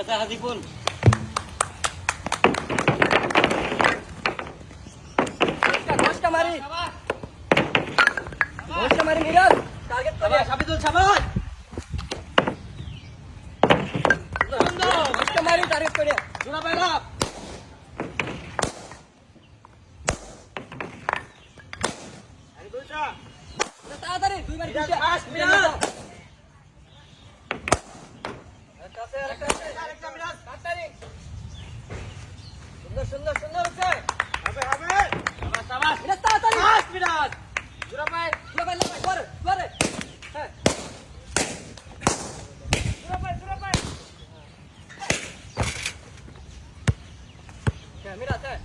আছে হাজিপুর। ঘোষটা মারি মিরাজ টার্গেট করে সাবিদুল শাবাশ। ঘোষটা মারি টার্গেট করে জোড়া পায়রা। তাড়াতাড়ি দুইবার মিরাজ, ঘুষে। ফাস্ট, মিরাজ। আরেকটা মিরাজ তাড়াতাড়ি সুন্দর হচ্ছে হবে শাবাশ শাবাশ। মিরাজ তাড়াতাড়ি ফাস্ট মিরাজ। জোড়া পায়। লাগাই করে হ্যাঁ জোড়া পায় হ্যাঁ মিরাজ হ্যাঁ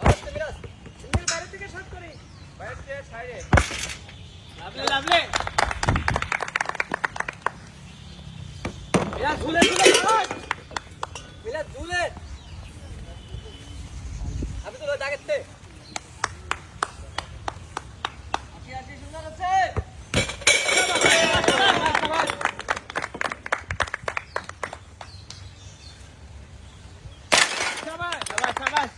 আরেকটা মিরাজ সিঙ্গেল বাইরে থেকে শট করি বাইরে থেকে সাইডে লাভলে। মিরাজ ঝুলে শাবাশ। মিরাজ ঝুলে আমি তো জাগেতে আসি সুন্দর আছে শাবাশ শাবাশ শাবাশ।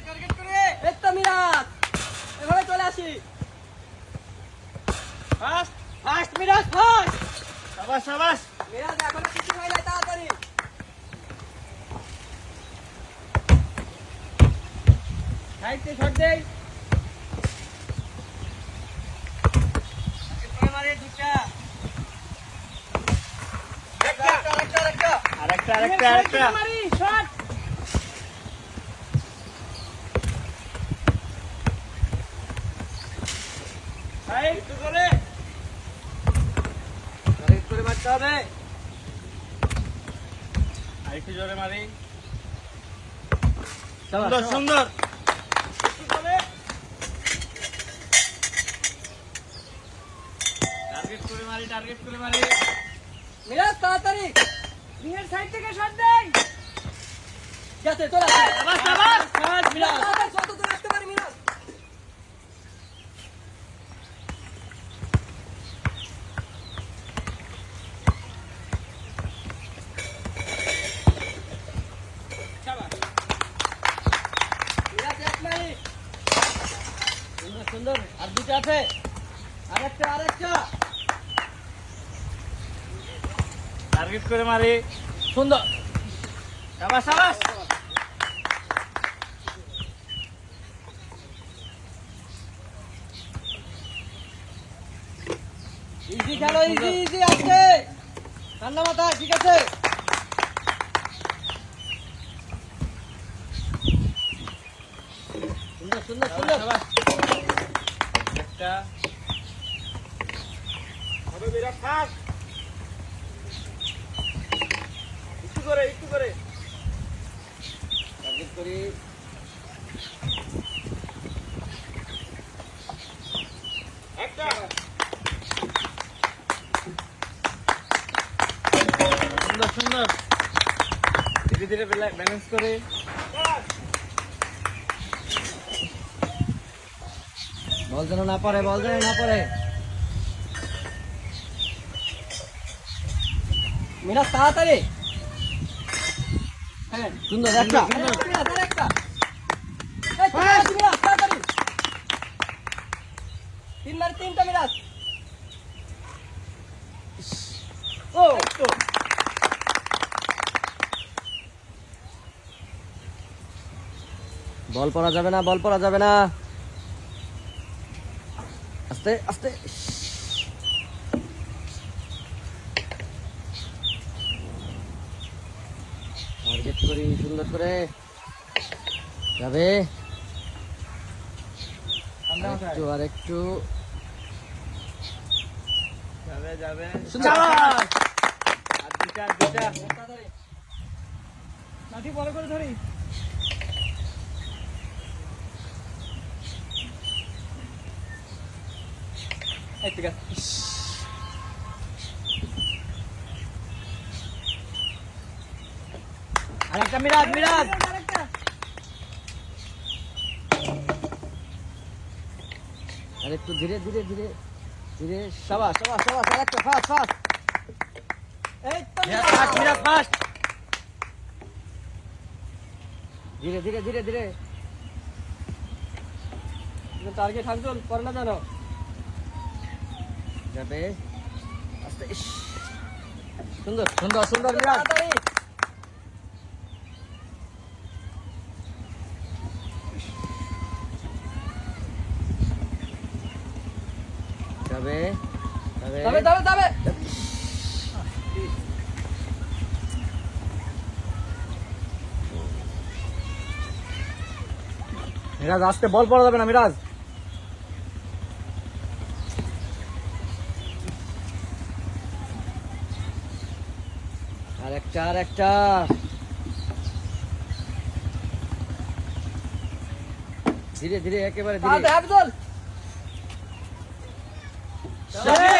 টার্গেট করে এই তো মিরাজ এভাবে চলে আসি ফাস্ট ফাস্ট মিরাজ ফাস্ট। শাবাশ শাবাশ। মিরাজ এখনো কিছু হয় নাই তাড়াতাড়ি সাইডে শট দেই। মারে দুটা আরেকটা। মারি শট সাইড একটু করে। টার্গেট করে মারতে হবে। আরেকটু জোরে মারি। সুন্দর। একটু করে। টার্গেট করে মারি। মিরাজ তাড়াতাড়ি রিংয়ের সাইড থেকে শট দেই যাতে চলে আসি শাবাশ শাবাশ। ফাস্ট মিরাজ। তাড়াতাড়ি যত দূর আসতে পারি মিরাজ শাবাশ। মিরাজ এক মারি সুন্দর। আর দুটো আছে। আরেকটা টার্গেট করে মারি। সুন্দর। শাবাশ শাবাশ। ইজি খেলো ইজি আছে ঠান্ডা মাথা ঠিক আছে সুন্দর শাবাশ। একটা হবে বিরাট ফাস্ট। একটু করে। টার্গেট করি একটা। সুন্দর। ধীরে ব্যালেন্স করে। বল যেন না পড়ে মিরাজ তাড়াতাড়ি হ্যাঁ সুন্দর একটা মিরাজ তাড়াতাড়ি তিনটা মিরাজ ও বল পড়া যাবে না আস্তে টার্গেট করি সুন্দর করে যাবে আরেকটু যাবে। সুন্দর। আর দুটা। লাঠি বড় করে ধরি ঠিক আছে আরেকটা মিরাজ আর একটু ধীরে ধীরে শাবাশ শাবাশ শাবাশ একটা ফাস্ট ফাস্ট এই তো মিরাজ ফাস্ট, মিরাজ ফাস্ট। ধীরে ধীরে ধীরে ধীরে টার্গেট হামজুল করে না জানো যাবে আস্তে ইস সুন্দর সুন্দর সুন্দর মিরাজ। তাড়াতাড়ি যাবে যাবে যাবে যাবে মিরাজ আস্তে, বল পড়া যাবে না মিরাজ। আর একটা ধীরে ধীরে একেবারে ধীরে শেষ।